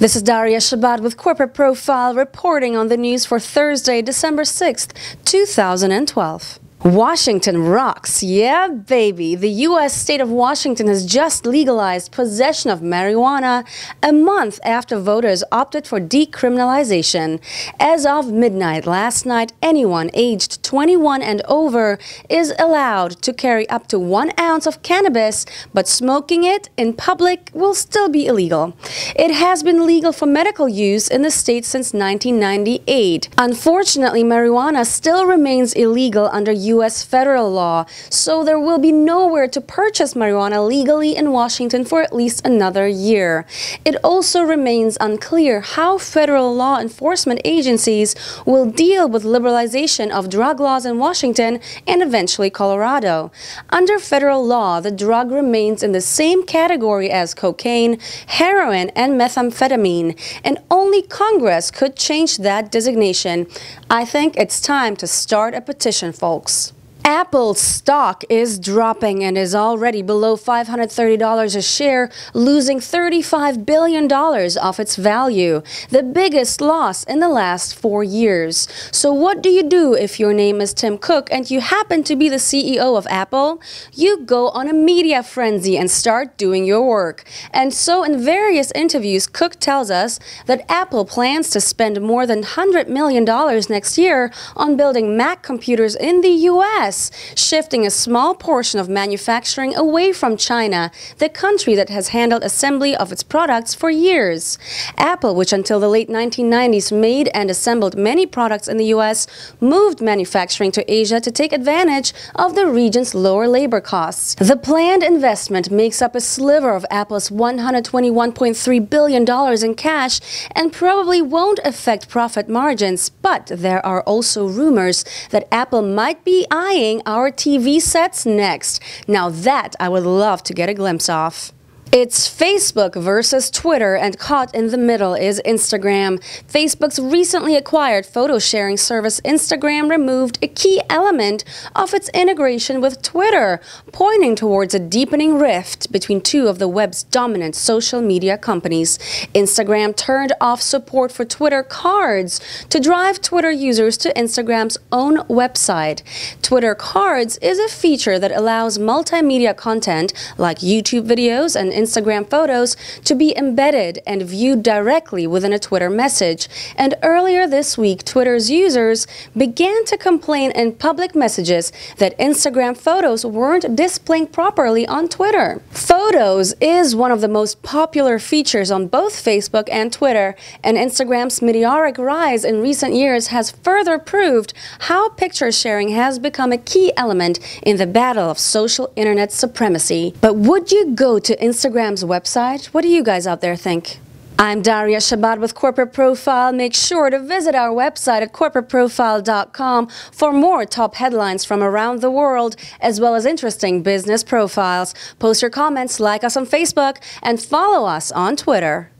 This is Daria Shabbat with Corporate Profile reporting on the news for Thursday, December 6th, 2012. Washington rocks. Yeah, baby. The U.S. state of Washington has just legalized possession of marijuana a month after voters opted for decriminalisation. As of midnight last night, anyone aged 21 and over is allowed to carry up to 1 ounce of cannabis, but smoking it in public will still be illegal. It has been legal for medical use in the state since 1998. Unfortunately, marijuana still remains illegal under U.S. federal law, so there will be nowhere to purchase marijuana legally in Washington for at least another year. It also remains unclear how federal law enforcement agencies will deal with liberalization of drug laws in Washington and eventually Colorado. Under federal law, the drug remains in the same category as cocaine, heroin, and methamphetamine, and only Congress could change that designation. I think it's time to start a petition, folks. Apple's stock is dropping and is already below $530 a share, losing $35 billion off its value, the biggest loss in the last 4 years. So what do you do if your name is Tim Cook and you happen to be the CEO of Apple? You go on a media frenzy and start doing your work. And so in various interviews, Cook tells us that Apple plans to spend more than $100 million next year on building Mac computers in the U.S., shifting a small portion of manufacturing away from China, the country that has handled assembly of its products for years. Apple, which until the late 1990s made and assembled many products in the U.S., moved manufacturing to Asia to take advantage of the region's lower labor costs. The planned investment makes up a sliver of Apple's $121.3 billion in cash and probably won't affect profit margins, but there are also rumors that Apple might be eyeing our TV sets next. Now that I would love to get a glimpse of. It's Facebook versus Twitter, and caught in the middle is Instagram. Facebook's recently acquired photo-sharing service Instagram removed a key element of its integration with Twitter, pointing towards a deepening rift between two of the web's dominant social media companies. Instagram turned off support for Twitter cards to drive Twitter users to Instagram's own website. Twitter cards is a feature that allows multimedia content like YouTube videos and Instagram photos to be embedded and viewed directly within a Twitter message. And earlier this week, Twitter's users began to complain in public messages that Instagram photos weren't displaying properly on Twitter. Photos is one of the most popular features on both Facebook and Twitter, and Instagram's meteoric rise in recent years has further proved how picture sharing has become a key element in the battle of social internet supremacy. But would you go to Instagram's website? What do you guys out there think? I'm Daria Shabbat with Corporate Profile. Make sure to visit our website at corporateprofile.com for more top headlines from around the world, as well as interesting business profiles. Post your comments, like us on Facebook, and follow us on Twitter.